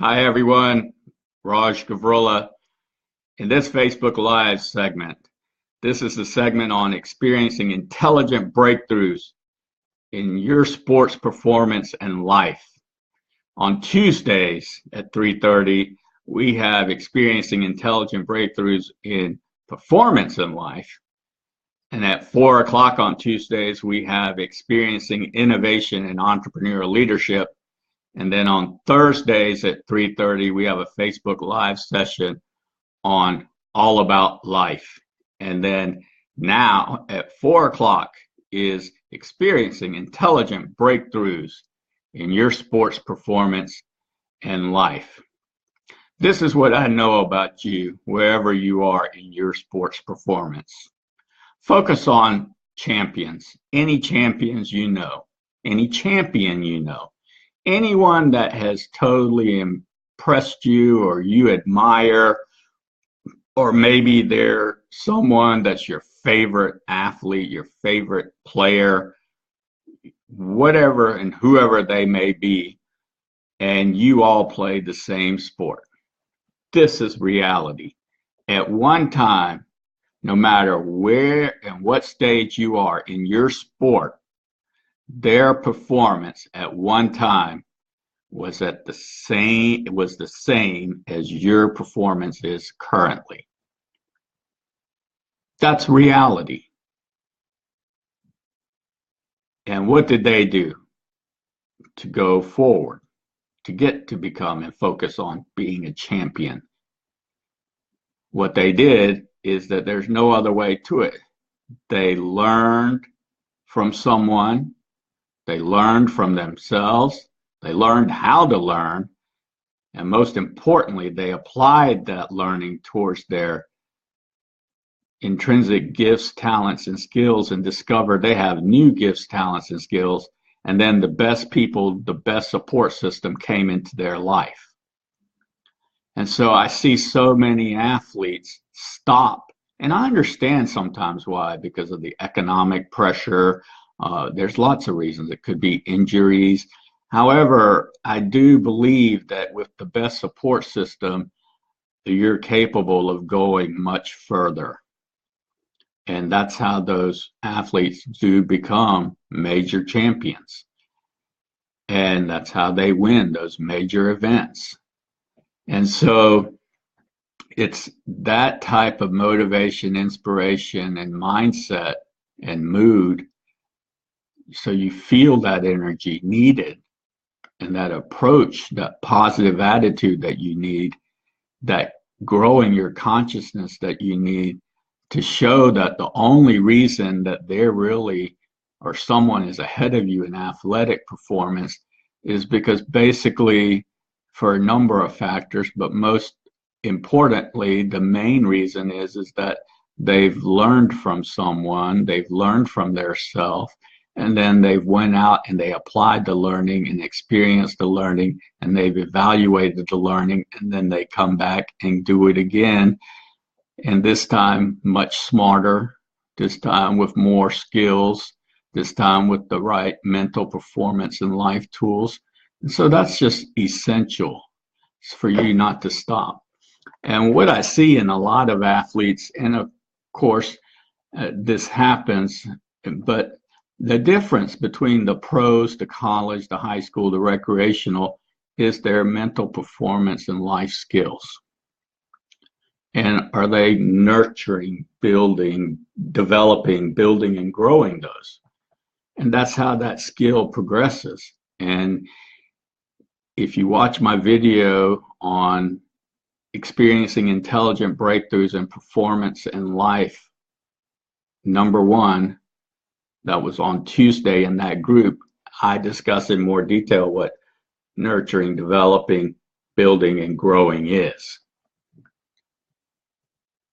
Hi, everyone. Raj Gavurla. In this Facebook Live segment, this is the segment on experiencing intelligent breakthroughs in your sports performance and life. On Tuesdays at 3:30, we have experiencing intelligent breakthroughs in performance and life. And at 4 o'clock on Tuesdays, we have experiencing innovation and entrepreneurial leadership. And then on Thursdays at 3:30, we have a Facebook Live session on all about life. And then now at 4 o'clock is experiencing intelligent breakthroughs in your sports performance and life. This is what I know about you, wherever you are in your sports performance. Focus on champions, any champions you know, any champion you know. Anyone that has totally impressed you or you admire, or maybe they're someone that's your favorite athlete, your favorite player, whatever and whoever they may be, and you all play the same sport. This is reality. At one time, no matter where and what stage you are in your sport, their performance at one time was the same as your performance is currently. That's reality. And what did they do to go forward, to get to become and focus on being a champion? What they did is that there's no other way to it. They learned from someone. They learned from themselves, they learned how to learn, and most importantly, they applied that learning towards their intrinsic gifts, talents, and skills and discovered they have new gifts, talents, and skills, and then the best people, the best support system came into their life. And so I see so many athletes stop, and I understand sometimes why, because of the economic pressure. There's lots of reasons. It could be injuries. However, I do believe that with the best support system, you're capable of going much further. And that's how those athletes do become major champions. And that's how they win those major events. And so it's that type of motivation, inspiration, and mindset and mood. So you feel that energy needed and that approach, that positive attitude that you need, that growing your consciousness that you need to show that the only reason that they're really or someone is ahead of you in athletic performance is because basically for a number of factors, but most importantly, the main reason is that they've learned from someone, they've learned from their self, and then they went out and they applied the learning and experienced the learning and they've evaluated the learning, and then they come back and do it again, and this time much smarter, this time with more skills, this time with the right mental performance and life tools. And so that's just essential for you not to stop. And what I see in a lot of athletes, and of course this happens, but the difference between the pros, the college, the high school, the recreational is their mental performance and life skills. And are they nurturing, building, developing, building, and growing those? And that's how that skill progresses. And if you watch my video on experiencing intelligent breakthroughs in performance and life, #1, that was on Tuesday in that group, I discuss in more detail what nurturing, developing, building, and growing is.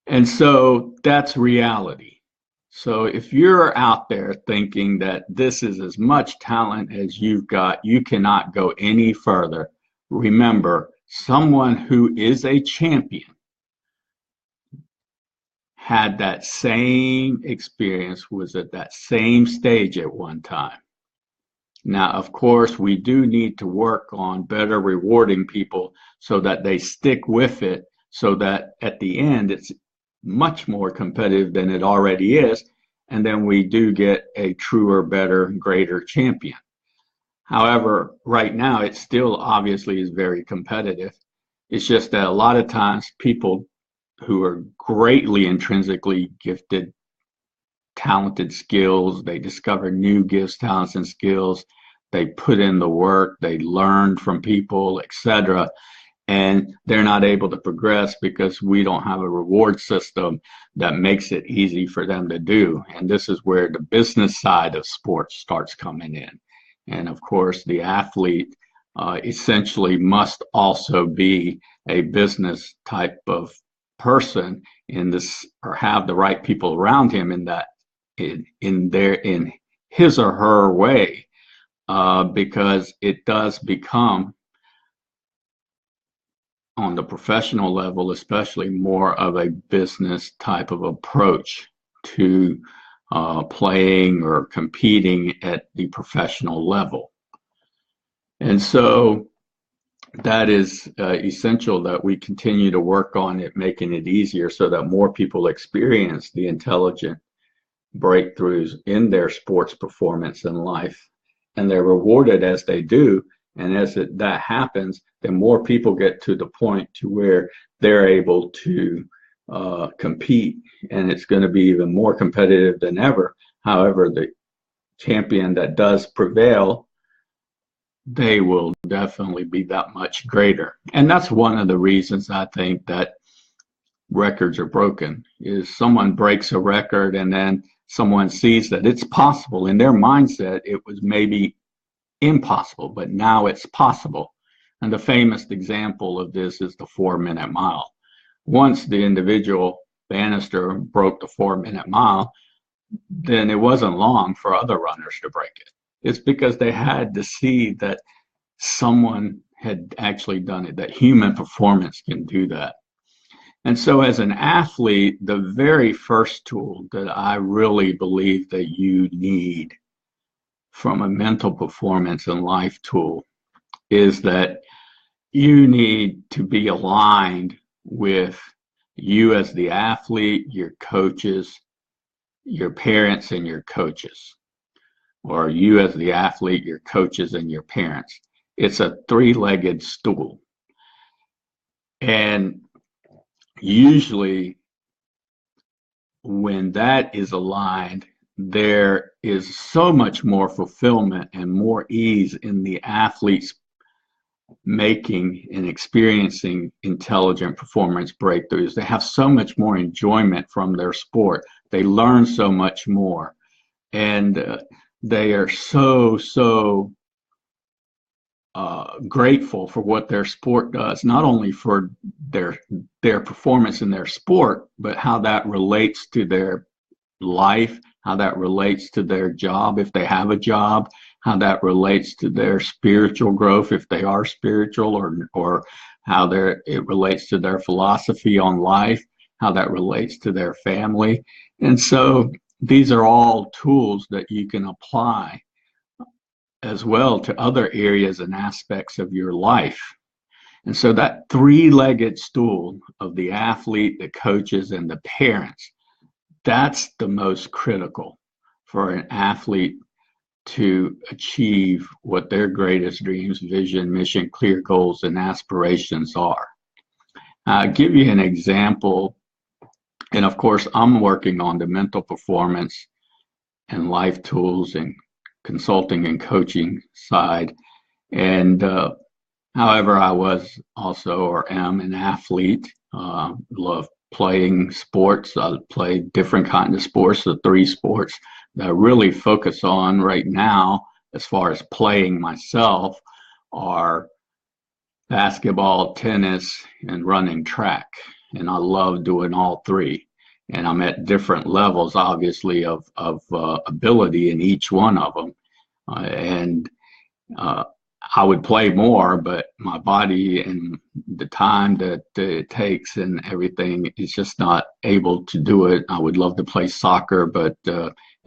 And so that's reality. So if you're out there thinking that this is as much talent as you've got, you cannot go any further, remember, someone who is a champion had that same experience, was at that same stage at one time. Now, of course, we do need to work on better rewarding people so that they stick with it, so that at the end it's much more competitive than it already is. And then we do get a truer, better, greater champion. However, right now it still obviously is very competitive. It's just that a lot of times people who are greatly intrinsically gifted, talented skills, they discover new gifts, talents, and skills. They put in the work, they learn from people, etc. And they're not able to progress because we don't have a reward system that makes it easy for them to do. And this is where the business side of sports starts coming in. And of course, the athlete essentially must also be a business type of person in this, or have the right people around him in that, in his or her way, because it does become, on the professional level especially, more of a business type of approach to playing or competing at the professional level. And so that is essential that we continue to work on it, making it easier so that more people experience the intelligent breakthroughs in their sports performance in life, and they're rewarded as they do. And as that happens, then more people get to the point to where they're able to compete, and it's going to be even more competitive than ever. However, the champion that does prevail, they will definitely be that much greater. And that's one of the reasons I think that records are broken, is someone breaks a record and then someone sees that it's possible. In their mindset, it was maybe impossible, but now it's possible. And the famous example of this is the 4-minute mile. Once the individual Bannister broke the 4-minute mile, then it wasn't long for other runners to break it. It's because they had to see that someone had actually done it, that human performance can do that. And so as an athlete, the very first tool that I really believe that you need from a mental performance and life tool is that you need to be aligned with you as the athlete, your coaches, your parents, and your coaches, or you as the athlete, your coaches, and your parents. It's a three-legged stool. And usually when that is aligned, there is so much more fulfillment and more ease in the athletes making and experiencing intelligent performance breakthroughs. They have so much more enjoyment from their sport. They learn so much more. And they are so grateful for what their sport does, not only for their performance in their sport, but how that relates to their life, how that relates to their job if they have a job, how that relates to their spiritual growth if they are spiritual, or how it relates to their philosophy on life, how that relates to their family. And so these are all tools that you can apply as well to other areas and aspects of your life. And so that three-legged stool of the athlete, the coaches, and the parents, that's the most critical for an athlete to achieve what their greatest dreams, vision, mission, clear goals, and aspirations are. I'll give you an example. And of course, I'm working on the mental performance and life tools and consulting and coaching side. And however, I was also, or am, an athlete. Love playing sports. I play different kinds of sports. The three sports that I really focus on right now, as far as playing myself, are basketball, tennis, and running track. And I love doing all three. And I'm at different levels, obviously, of ability in each one of them. And I would play more, but my body and the time that it takes and everything is just not able to do it. I would love to play soccer, but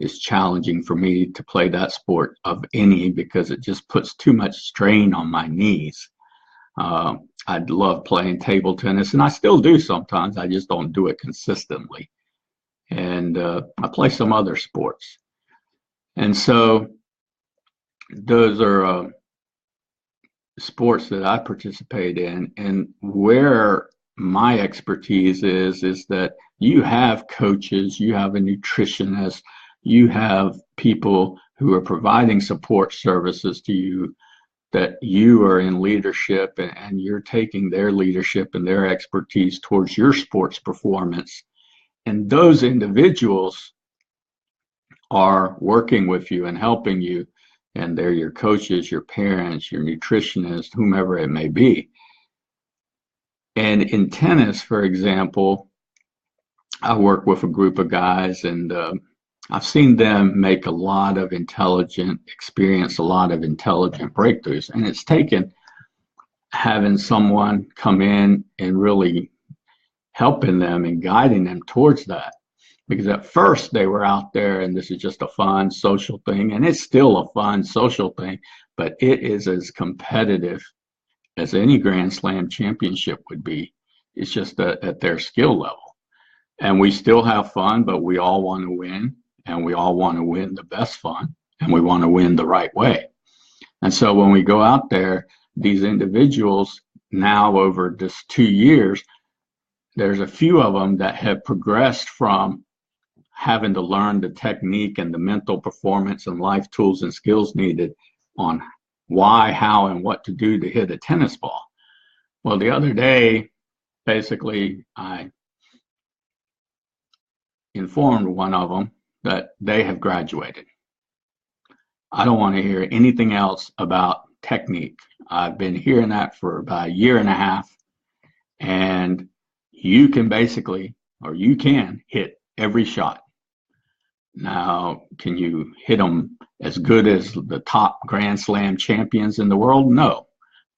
is challenging for me to play that sport of any, because it just puts too much strain on my knees. I'd love playing table tennis, and I still do sometimes. I just don't do it consistently. And I play some other sports. And so those are sports that I participate in. And where my expertise is that you have coaches, you have a nutritionist, you have people who are providing support services to you, that you are in leadership, and you're taking their leadership and their expertise towards your sports performance. And those individuals are working with you and helping you, and they're your coaches, your parents, your nutritionist, whomever it may be. And in tennis, for example, I work with a group of guys, and I've seen them make a lot of experience a lot of intelligent breakthroughs. And it's taken having someone come in and really helping them and guiding them towards that. Because at first they were out there and this is just a fun social thing, and it's still a fun social thing, but it is as competitive as any Grand Slam championship would be. It's just at their skill level. And we still have fun, but we all want to win, and we all want to win the best fun, and we want to win the right way. And so when we go out there, these individuals now over just 2 years, there's a few of them that have progressed from having to learn the technique and the mental performance and life tools and skills needed on why, how, and what to do to hit a tennis ball. Well, the other day, basically, I informed one of them that they have graduated. I don't want to hear anything else about technique. I've been hearing that for about a year and a half, and you can hit every shot. Now, can you hit them as good as the top Grand Slam champions in the world? No,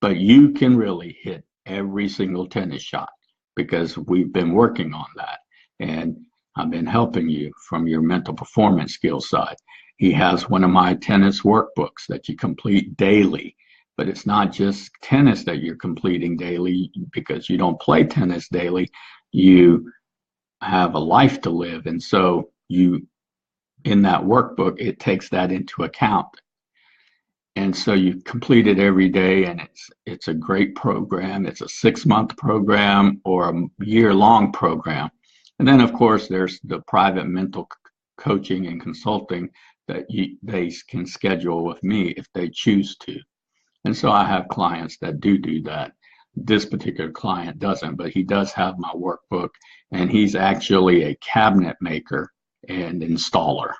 but you can really hit every single tennis shot, because we've been working on that, and I've been helping you from your mental performance skill side. He has one of my tennis workbooks that you complete daily, but it's not just tennis that you're completing daily, because you don't play tennis daily. You have a life to live, and so in that workbook, it takes that into account. And so you complete it every day, and it's a great program. It's a 6-month program or a year-long program. And then, of course, there's the private mental coaching and consulting that they can schedule with me if they choose to. And so I have clients that do that. This particular client doesn't, but he does have my workbook, and he's actually a cabinet maker and installer.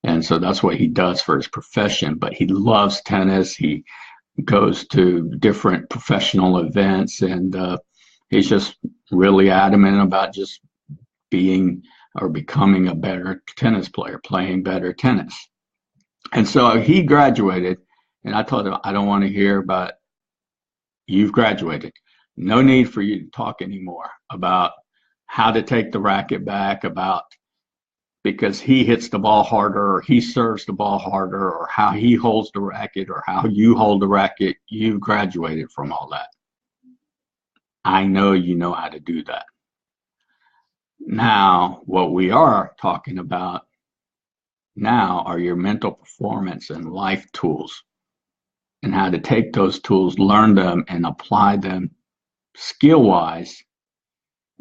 And so that's what he does for his profession, but he loves tennis. He goes to different professional events, and he's just really adamant about just being or becoming a better tennis player, playing better tennis. And so he graduated, and I told him, I don't want to hear about you've graduated. No need for you to talk anymore about how to take the racket back, because he hits the ball harder, or he serves the ball harder, or how he holds the racket, or how you hold the racket. You've graduated from all that. I know you know how to do that. Now, what we are talking about now are your mental performance and life tools, and how to take those tools, learn them, and apply them skill-wise,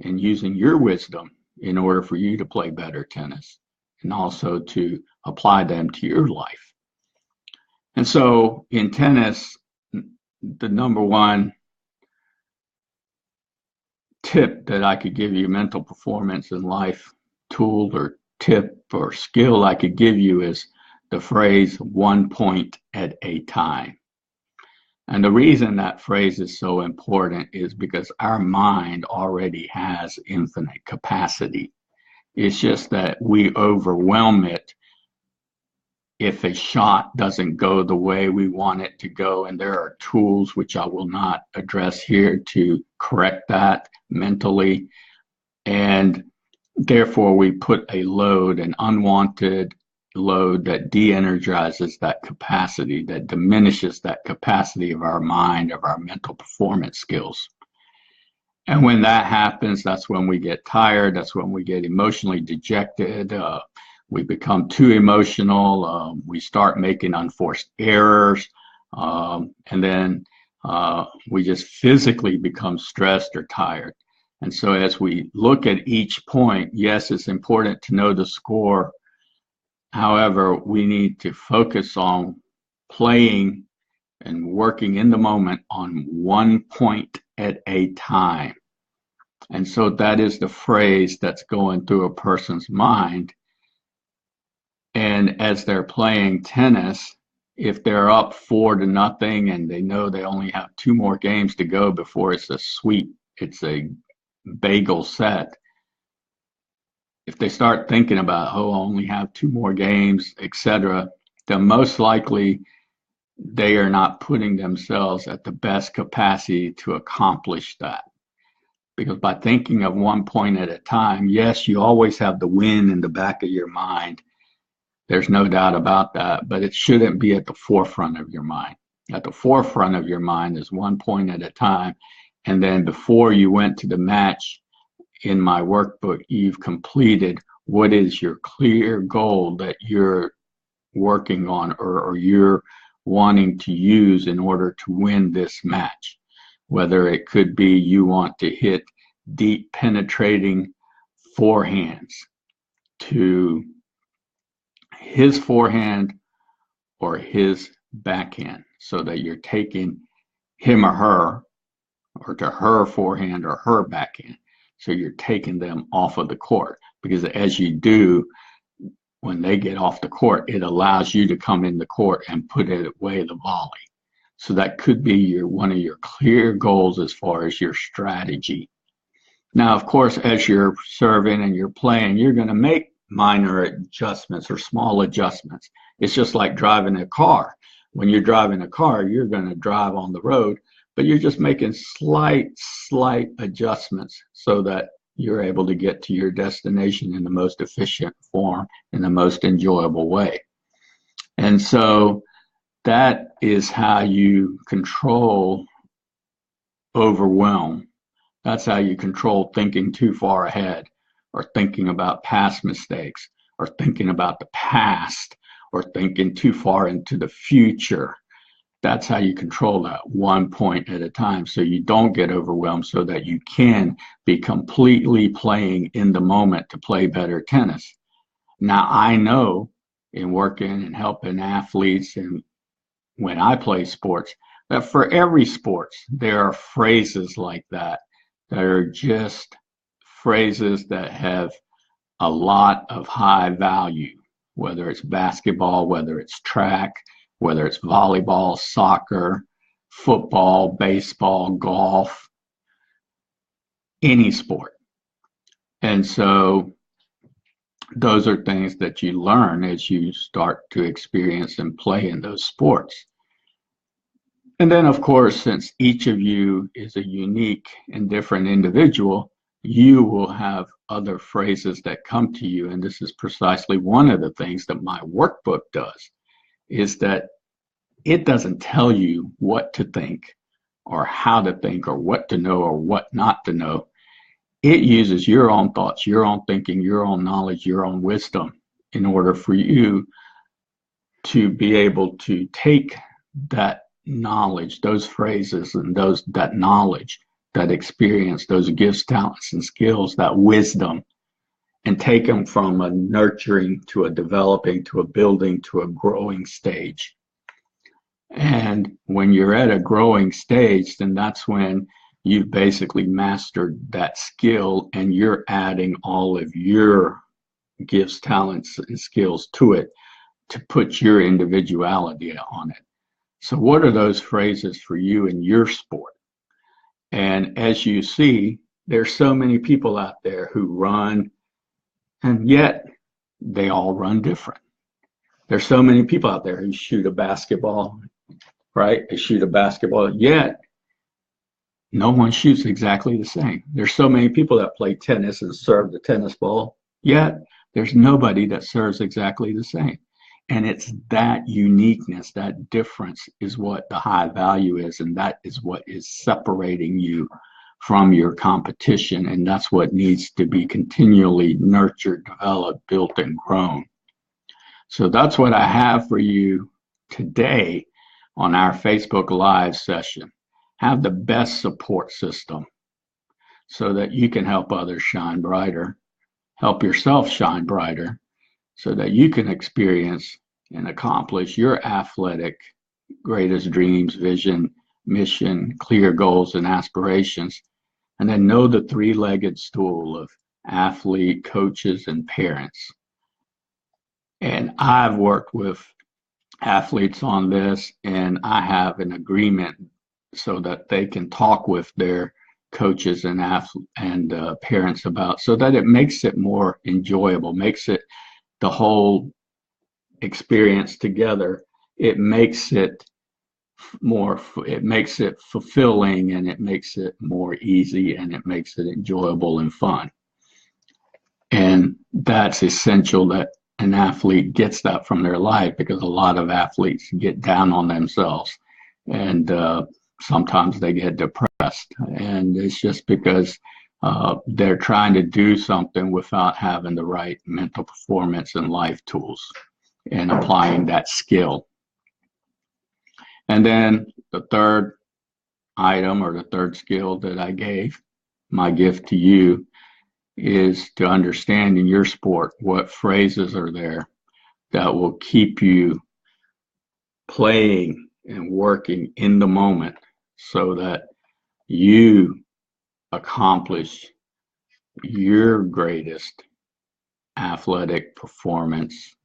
and using your wisdom in order for you to play better tennis, and also to apply them to your life. And so in tennis, the number one tip that I could give you, mental performance and life tool or tip or skill I could give you, is the phrase 1 point at a time. And the reason that phrase is so important is because our mind already has infinite capacity. It's just that we overwhelm it if a shot doesn't go the way we want it to go. And there are tools, which I will not address here, to correct that mentally. And therefore we put a load, an unwanted load that de-energizes that capacity, that diminishes that capacity of our mind, of our mental performance skills. And when that happens, that's when we get tired. That's when we get emotionally dejected. We become too emotional. We start making unforced errors. And then we just physically become stressed or tired. And so as we look at each point, yes, it's important to know the score. However, we need to focus on playing and working in the moment on one point at a time. And so that is the phrase that's going through a person's mind. And as they're playing tennis, if they're up 4-0 and they know they only have 2 more games to go before it's a bagel set, if they start thinking about, oh, I only have 2 more games, etc., then most likely they are not putting themselves at the best capacity to accomplish that. Because by thinking of one point at a time, yes, you always have the win in the back of your mind. There's no doubt about that, but it shouldn't be at the forefront of your mind. At the forefront of your mind is one point at a time. And then before you went to the match, in my workbook, you've completed what is your clear goal that you're working on or you're wanting to use in order to win this match. Whether it could be you want to hit deep penetrating forehands to his forehand or his backhand, so that you're taking him or her, or to her forehand or her backhand. So you're taking them off of the court, because as you do, when they get off the court, it allows you to come in the court and put it away the volley. So that could be one of your clear goals as far as your strategy. Now, of course, as you're serving and you're playing, you're going to make minor adjustments or small adjustments. It's just like driving a car. When you're driving a car, you're going to drive on the road, but you're just making slight adjustments so that you're able to get to your destination in the most efficient form, in the most enjoyable way. And so that is how you control overwhelm. That's how you control thinking too far ahead, or thinking about past mistakes, or thinking about the past, or thinking too far into the future. That's how you control that one point at a time, so you don't get overwhelmed, so that you can be completely playing in the moment to play better tennis. Now, I know in working and helping athletes, and when I play sports, that for every sport, there are phrases like that are just phrases that have a lot of high value, whether it's basketball, whether it's track, whether it's volleyball, soccer, football, baseball, golf, any sport. And so those are things that you learn as you start to experience and play in those sports. And then, of course, since each of you is a unique and different individual, you will have other phrases that come to you. And this is precisely one of the things that my workbook does, is that it doesn't tell you what to think or how to think or what to know or what not to know. It uses your own thoughts, your own thinking, your own knowledge, your own wisdom in order for you to be able to take that knowledge, those phrases and that knowledge, that experience, those gifts, talents, and skills, that wisdom, and take them from a nurturing to a developing to a building to a growing stage. And when you're at a growing stage, then that's when you've basically mastered that skill, and you're adding all of your gifts, talents, and skills to it to put your individuality on it. So what are those phrases for you in your sport? And as you see, there's so many people out there who run, and yet they all run different. There's so many people out there who shoot a basketball, right? They shoot a basketball, yet no one shoots exactly the same. There's so many people that play tennis and serve the tennis ball, yet There's nobody that serves exactly the same. And it's that uniqueness, that difference is what the high value is. And that is what is separating you from your competition. And that's what needs to be continually nurtured, developed, built, and grown. So that's what I have for you today on our Facebook Live session. Have the best support system so that you can help others shine brighter, help yourself shine brighter, so that you can experience and accomplish your athletic greatest dreams, vision, mission, clear goals, and aspirations. And then know the three-legged stool of athlete, coaches, and parents. And I've worked with athletes on this, and I have an agreement so that they can talk with their coaches and parents about, so that it makes it more enjoyable, makes it the whole experience together. It makes it fulfilling, and it makes it more easy, and it makes it enjoyable and fun. And that's essential that an athlete gets that from their life, because a lot of athletes get down on themselves, and sometimes they get depressed, and it's just because they're trying to do something without having the right mental performance and life tools and applying that skill. And then the third item, or the third skill that I gave, my gift to you, is to understand in your sport what phrases are there that will keep you playing and working in the moment so that you accomplish your greatest athletic performance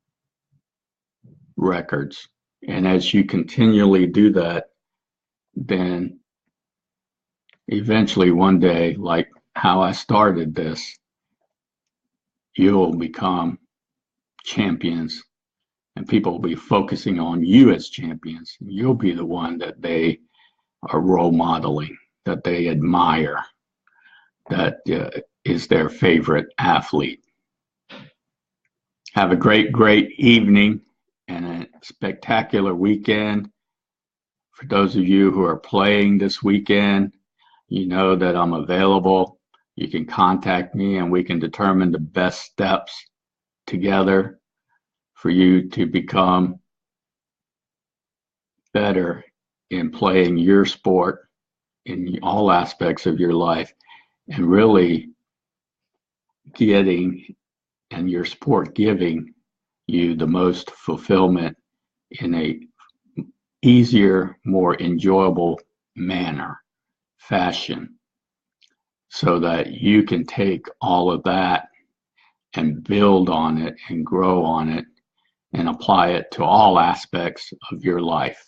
records. And as you continually do that, then eventually one day, like how I started this, you'll become champions, and people will be focusing on you as champions. You'll be the one that they are role modeling, that they admire, that is their favorite athlete. Have a great, great evening and a spectacular weekend. For those of you who are playing this weekend, you know that I'm available. You can contact me and we can determine the best steps together for you to become better in playing your sport in all aspects of your life, and really getting, and your sport giving you the most fulfillment in a easier, more enjoyable fashion, so that you can take all of that and build on it and grow on it and apply it to all aspects of your life.